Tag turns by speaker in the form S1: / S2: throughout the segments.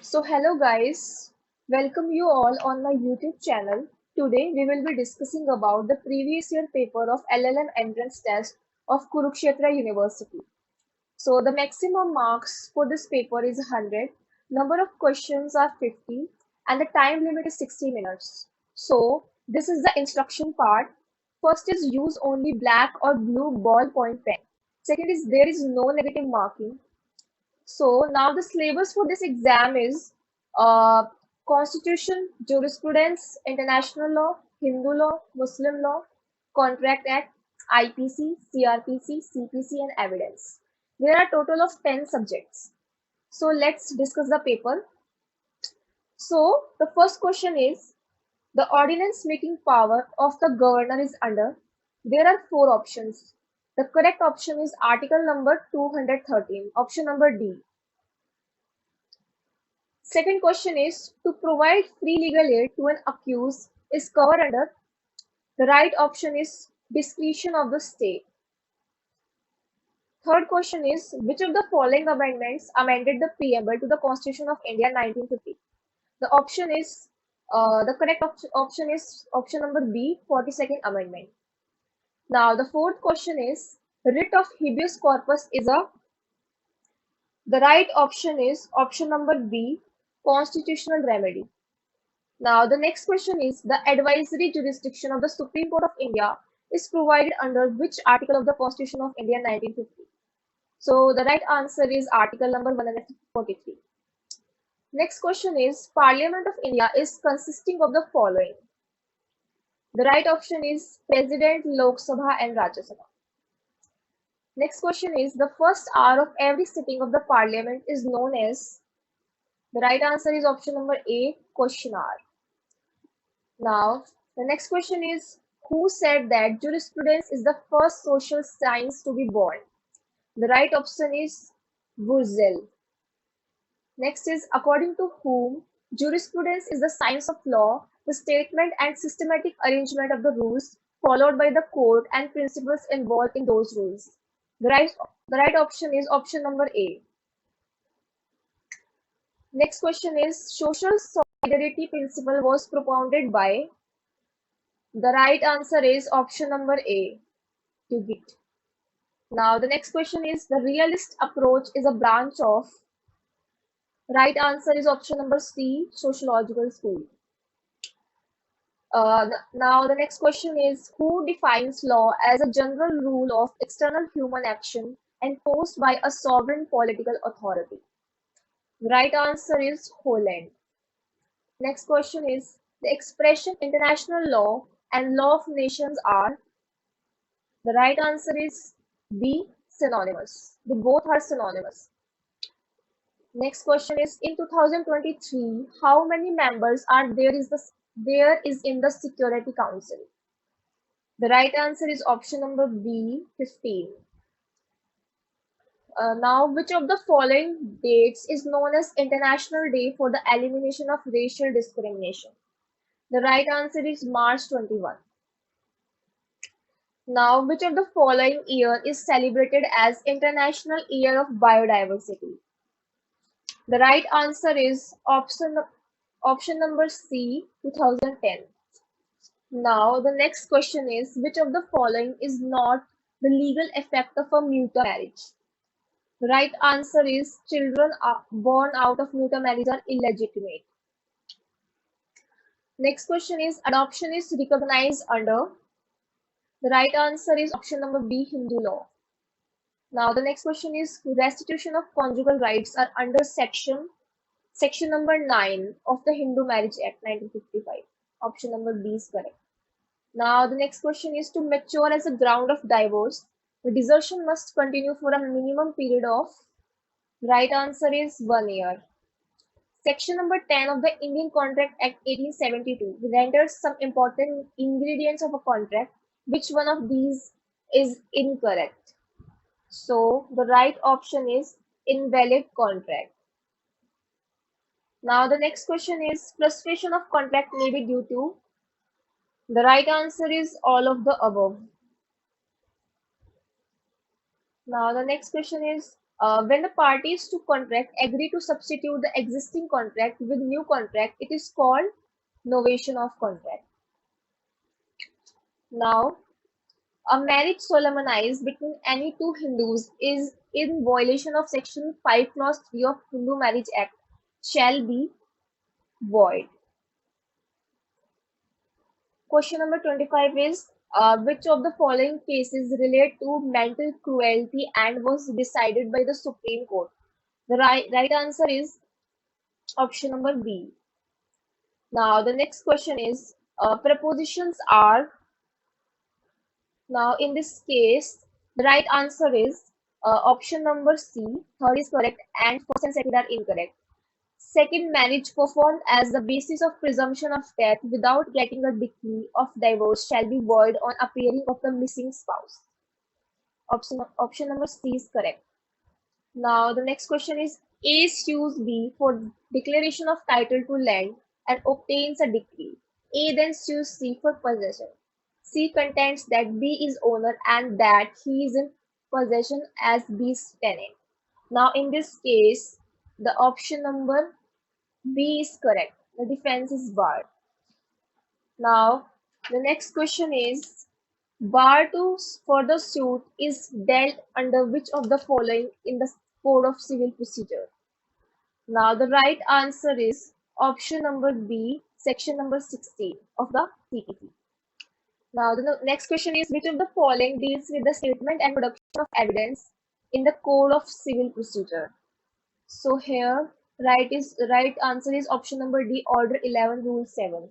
S1: So hello guys, welcome you all on my YouTube channel. Today we will be discussing about the previous year paper of LLM entrance test of Kurukshetra University. So the maximum marks for this paper is 100, number of questions are 50 and the time limit is 60 minutes. So this is the instruction part. First is use only black or blue ballpoint pen. Second is there is no negative marking. So now the syllabus for this exam is uh, Constitution, Jurisprudence, International Law, Hindu Law, Muslim Law, Contract Act, IPC, CRPC, CPC and Evidence. There are a total of 10 subjects. So let's discuss the paper. So the first question is the ordinance making power of the governor is under. There are four options. The correct option is article number 213, option number D. Second question is to provide free legal aid to an accused is covered under. The right option is discretion of the state. Third question is which of the following amendments amended the preamble to the Constitution of India 1950? The option is the correct option is option number B, 42nd Amendment. Now the fourth question is writ of habeas corpus is a. The right option is option number B, constitutional remedy. Now, the next question is the advisory jurisdiction of the Supreme Court of India is provided under which article of the Constitution of India 1950? So, the right answer is article number 143. Next question is Parliament of India is consisting of the following. The right option is President, Lok Sabha and Rajya Sabha. Next question is the first hour of every sitting of the Parliament is known as. The right answer is option number A, question hour. Now, the next question is who said that jurisprudence is the first social science to be born? The right option is Wurzel. Next is according to whom jurisprudence is the science of law, the statement and systematic arrangement of the rules followed by the court and principles involved in those rules. The right option is option number A. Next question is social solidarity principle was propounded by. The right answer is option number A, Dugit. Now the next question is the realist approach is a branch of. Right answer is option number C, sociological school. Now the next question is who defines law as a general rule of external human action enforced by a sovereign political authority? The right answer is Holland. Next question is the expression international law and law of nations are. The right answer is B, synonymous. They both are synonymous. Next question is in 2023, how many members are there is in the Security Council? The right answer is option number B, 15. Now, which of the following dates is known as International Day for the Elimination of Racial Discrimination? The right answer is March 21. Now, which of the following year is celebrated as International Year of Biodiversity? The right answer is option number C, 2010. Now, the next question is which of the following is not the legal effect of a mutual marriage? The right answer is children born out of mutual marriage are illegitimate. Next question is adoption is recognized under. The right answer is option number B, Hindu law. Now the next question is restitution of conjugal rights are under section number 9 of the Hindu Marriage Act 1955. Option number B is correct. Now the next question is to mature as a ground of divorce, the desertion must continue for a minimum period of. Right answer is 1 year. Section number 10 of the Indian Contract Act 1872 renders some important ingredients of a contract. Which one of these is incorrect? So the right option is invalid contract. Now the next question is frustration of contract may be due to. The right answer is all of the above. Now the next question is When the parties to contract agree to substitute the existing contract with new contract, it is called novation of contract. Now, a marriage solemnized between any two Hindus is in violation of Section 5 Clause 3 of Hindu Marriage Act shall be void. Question number 25 is which of the following cases relate to mental cruelty and was decided by the Supreme Court? The right answer is option number B. Now the next question is prepositions are. Now in this case the right answer is option number C. Third is correct and first and second are incorrect. Second, marriage performed as the basis of presumption of death without getting a decree of divorce shall be void on appearing of the missing spouse. Option number C is correct. Now the next question is A sues B for declaration of title to land and obtains a decree. A then sues C for possession. C contends that B is owner and that he is in possession as B's tenant. Now in this case, the option number B is correct. The defense is barred. Now, the next question is bar to further suit is dealt under which of the following in the Code of Civil Procedure? Now, the right answer is option number B, section number 16 of the CPC. Now, the next question is which of the following deals with the statement and production of evidence in the Code of Civil Procedure? So here, right answer is option number D, Order 11, Rule 7.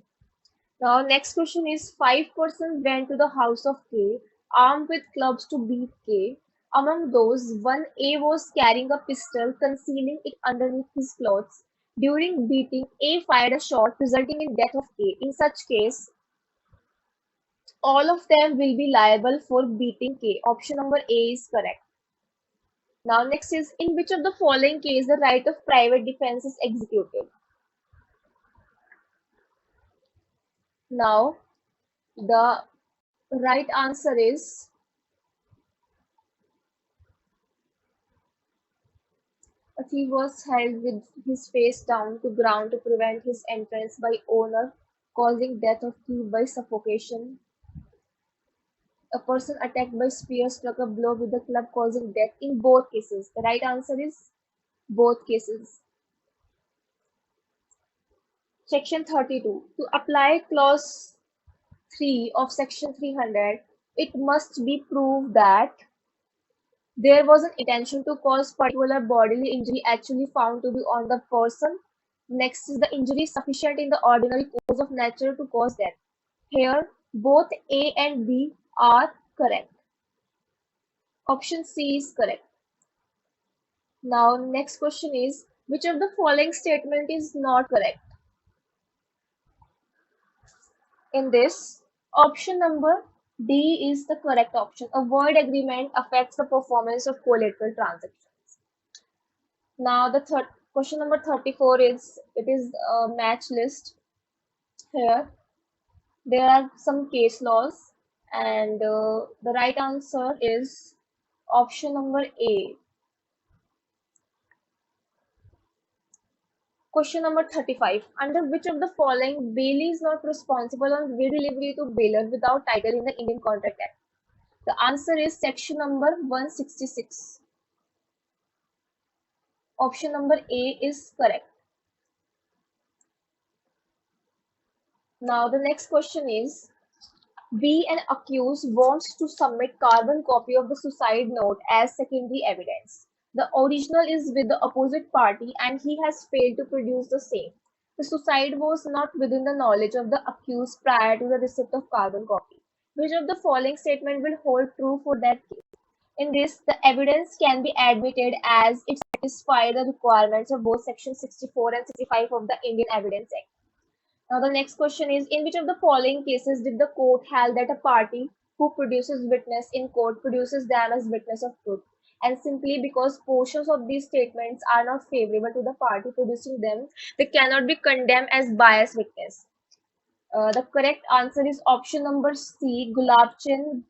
S1: Now, next question is 5 persons went to the house of K, armed with clubs to beat K. Among those, one A was carrying a pistol, concealing it underneath his clothes. During beating, A fired a shot, resulting in death of K. In such case, all of them will be liable for beating K. Option number A is correct. Now, next is in which of the following case the right of private defense is executed? Now, the right answer is a thief was held with his face down to ground to prevent his entrance by owner, causing death of thief by suffocation. A person attacked by spear struck a blow with a club, causing death in both cases. The right answer is both cases. Section 32. To apply clause 3 of section 300, it must be proved that there was an intention to cause particular bodily injury actually found to be on the person. Next is the injury sufficient in the ordinary course of nature to cause death. Here, both A and B are correct. Option C is correct. Now, next question is which of the following statement is not correct? In this, option number D is the correct option. A void agreement affects the performance of collateral transactions. Now, the third question number 34 is it is a match list. Here, there are some case laws, and the right answer is option number A. Question number 35. Under which of the following bailee is not responsible on redelivery to bailer without title in the Indian Contract Act? The answer is section number 166. Option number A is correct. Now the next question is B, an accused, wants to submit carbon copy of the suicide note as secondary evidence. The original is with the opposite party and he has failed to produce the same. The suicide was not within the knowledge of the accused prior to the receipt of carbon copy. Which of the following statement will hold true for that case? In this, the evidence can be admitted as it satisfies the requirements of both Section 64 and 65 of the Indian Evidence Act. Now the next question is, in which of the following cases did the court held that a party who produces witness in court produces them as witness of truth, and simply because portions of these statements are not favorable to the party producing them, they cannot be condemned as biased witness? The correct answer is option number C, Gulabchand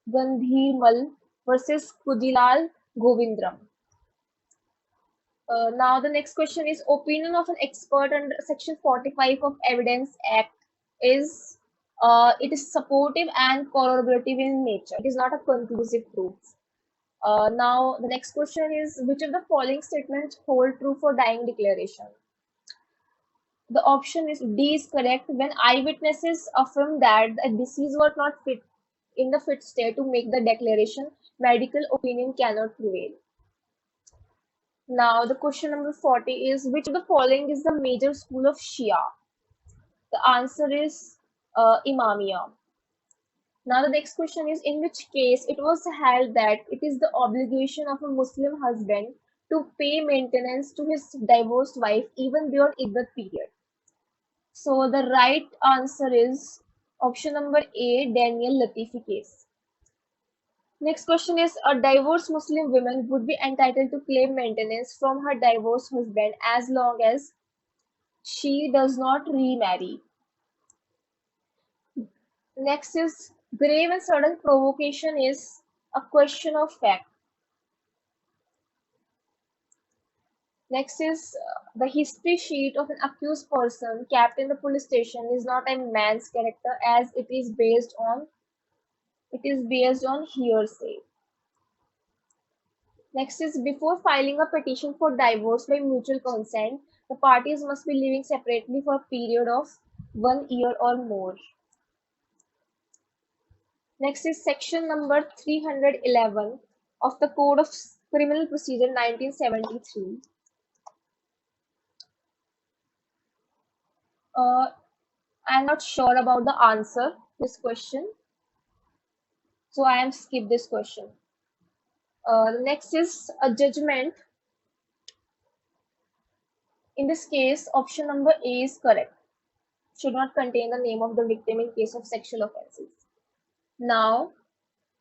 S1: Gandhimal versus Kujilal Govindram. Now the next question is opinion of an expert under Section 45 of Evidence Act is it is supportive and corroborative in nature. It is not a conclusive proof. Now the next question is which of the following statements hold true for dying declaration? The option is D is correct when eyewitnesses affirm that the deceased was not fit in the fit state to make the declaration, medical opinion cannot prevail. Now, the question number 40 is which of the following is the major school of Shia? The answer is Imamiya. Now, the next question is in which case it was held that it is the obligation of a Muslim husband to pay maintenance to his divorced wife even beyond iddat period. So, the right answer is option number A, Daniel Latifi case. Next question is a divorced Muslim woman would be entitled to claim maintenance from her divorced husband as long as she does not remarry. Next is grave and sudden provocation is a question of fact. Next is the history sheet of an accused person kept in the police station is not a man's character as it is based on hearsay. Next is before filing a petition for divorce by mutual consent, the parties must be living separately for a period of 1 year or more. Next is section number 311 of the Code of Criminal Procedure 1973. I'm not sure about the answer this question, so I am skip this question. Next is a judgment. In this case, option number A is correct. Should not contain the name of the victim in case of sexual offenses. Now,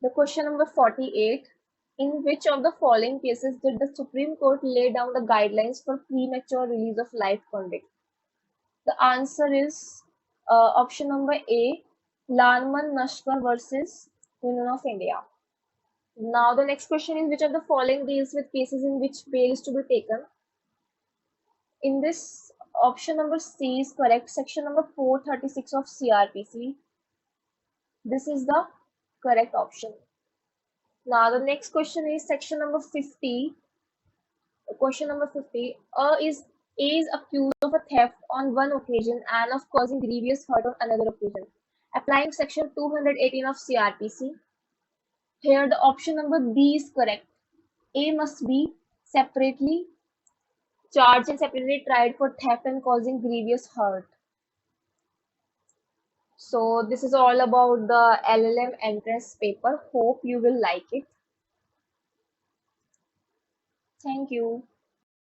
S1: the question number 48. In which of the following cases did the Supreme Court lay down the guidelines for premature release of life convict? The answer is option number A, Lanman Nashkar versus Union of India. Now, the next question is which of the following deals with cases in which bail is to be taken? In this, option number C is correct, section number 436 of CRPC. This is the correct option. Now, the next question is section number 50. Question number 50. A is accused of a theft on one occasion and of causing grievous hurt on another occasion. Applying section 218 of CRPC. Here the option number B is correct. A must be separately charged and separately tried for theft and causing grievous hurt. So this is all about the LLM entrance paper. Hope you will like it. Thank you.